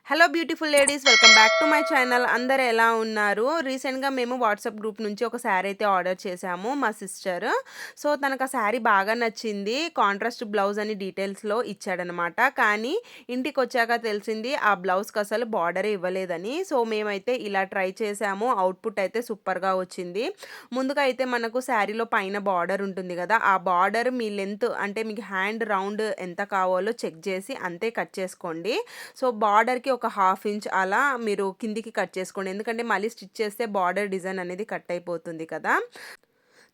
Hello beautiful ladies, welcome back to my channel. అందరు ఎలా ఉన్నారు? రీసెంట్గా మేము వాట్సాప్ గ్రూప్ నుంచి ఒక శారీ అయితే ఆర్డర్ చేసాము మా సిస్టర్. సో తనకు ఆ శారీ బాగా నచ్చింది. కాంట్రాస్ట్ బ్లౌజ్ అని డీటెయిల్స్లో ఇచ్చాడనమాట. కానీ ఇంటికి వచ్చాక తెలిసింది ఆ బ్లౌజ్కి అసలు బార్డరే ఇవ్వలేదని. సో మేమైతే ఇలా ట్రై చేసాము. అవుట్పుట్ అయితే సూపర్గా వచ్చింది. ముందుగా అయితే మనకు శారీలో పైన బార్డర్ ఉంటుంది కదా, ఆ బార్డర్ మీ లెంత్ అంటే మీకు హ్యాండ్ రౌండ్ ఎంత కావాలో చెక్ చేసి అంతే కట్ చేసుకోండి. సో బార్డర్‌కి ఒక హాఫ్ ఇంచ్ అలా మీరు కిందికి కట్ చేసుకోండి. ఎందుకంటే మళ్ళీ స్టిచ్ చేస్తే బార్డర్ డిజైన్ అనేది కట్ అయిపోతుంది కదా.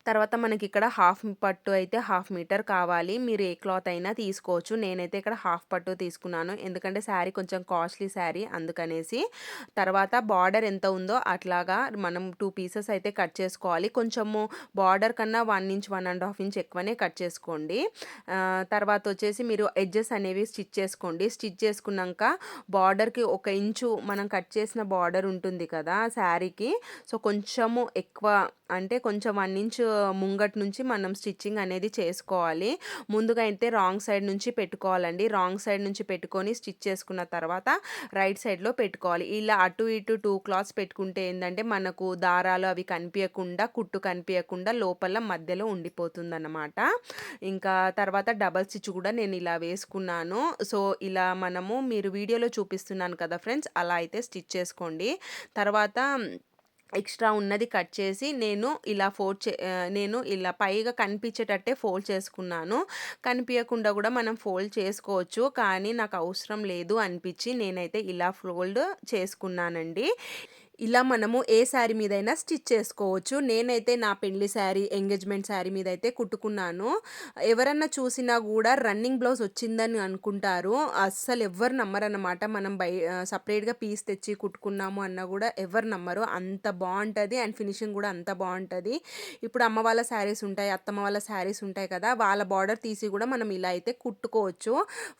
తర్వాత మనకి ఇక్కడ హాఫ్ పట్టు అయితే హాఫ్ మీటర్ కావాలి. మీరు ఏ క్లాత్ అయినా తీసుకోవచ్చు. నేనైతే ఇక్కడ హాఫ్ పట్టు తీసుకున్నాను. ఎందుకంటే శారీ కొంచెం కాస్ట్లీ శారీ అందుకనేసి. తర్వాత బార్డర్ ఎంత ఉందో అట్లాగా మనం 2 పీసెస్ అయితే కట్ చేసుకోవాలి. కొంచెము బార్డర్ కన్నా 1 ఇంచ్, 1½ ఇంచ్ ఎక్కువనే కట్ చేసుకోండి. తర్వాత వచ్చేసి మీరు ఎడ్జెస్ అనేవి స్టిచ్ చేసుకోండి. స్టిచ్ చేసుకున్నాక బార్డర్‌కి 1 ఇంచు మనం కట్ చేసిన బార్డర్ ఉంటుంది కదా శారీకి. సో కొంచెము ఎక్కువ అంటే కొంచెం 1 ఇంచ్ ముంగటి నుంచి మనం స్టిచ్చింగ్ అనేది చేసుకోవాలి. ముందుగా అయితే రాంగ్ సైడ్ నుంచి పెట్టుకోవాలండి. రాంగ్ సైడ్ నుంచి పెట్టుకొని స్టిచ్ చేసుకున్న తర్వాత రైట్ సైడ్‌లో పెట్టుకోవాలి. ఇలా అటు ఇటు 2 క్లాత్స్ పెట్టుకుంటే ఏందంటే మనకు దారాలు అవి కనిపియకుండా, కుట్టు కనిపియకుండా లోపల మధ్యలో ఉండిపోతుందన్నమాట. ఇంకా తర్వాత డబల్ స్టిచ్ కూడా నేను ఇలా వేసుకున్నాను. సో ఇలా మనము మీరు వీడియోలో చూపిస్తున్నాను కదా ఫ్రెండ్స్, అలా అయితే స్టిచ్ చేసుకోండి. తర్వాత ఎక్స్ట్రా ఉన్నది కట్ చేసి నేను ఇలా పైగా కనిపించేటట్టే ఫోల్డ్ చేసుకున్నాను. కనిపియకుండా కూడా మనం ఫోల్డ్ చేసుకోవచ్చు. కానీ నాకు అవసరం లేదు అనిపించి నేనైతే ఇలా ఫోల్డ్ చేసుకున్నానండి. ఇలా మనము ఏ శారీ మీదైనా స్టిచ్ చేసుకోవచ్చు. నేనైతే నా పెళ్లి శారీ, ఎంగేజ్మెంట్ శారీ మీద అయితే కుట్టుకున్నాను. ఎవరన్నా చూసినా కూడా రన్నింగ్ బ్లౌజ్ వచ్చిందని అనుకుంటారు. అస్సలు ఎవ్వరు నమ్మరన్నమాట. మనం సపరేట్‌గా పీస్ తెచ్చి కుట్టుకున్నాము అన్నా కూడా ఎవరు నమ్మరు. అంత బావుంటది అండ్ ఫినిషింగ్ కూడా అంత బావుంటది. ఇప్పుడు అమ్మ వాళ్ళ శారీస్ ఉంటాయి, అత్తమ్మ వాళ్ళ శారీస్ ఉంటాయి కదా, వాళ్ళ బార్డర్ తీసి కూడా మనం ఇలా అయితే కుట్టుకోవచ్చు.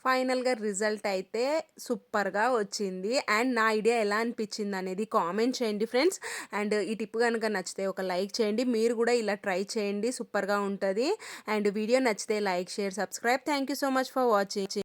ఫైనల్‌గా రిజల్ట్ అయితే సూపర్‌గా వచ్చింది. అండ్ నా ఐడియా ఎలా అనిపించింది అనేది కామెంట్ చేయండి ఫ్రెండ్స్. అండ్ ఈ టిప్ కనుక నచ్చితే ఒక లైక్ చేయండి. మీరు కూడా ఇలా ట్రై చేయండి, సూపర్‌గా ఉంటది. అండ్ వీడియో నచ్చితే like, share, subscribe. Thank you so much for watching.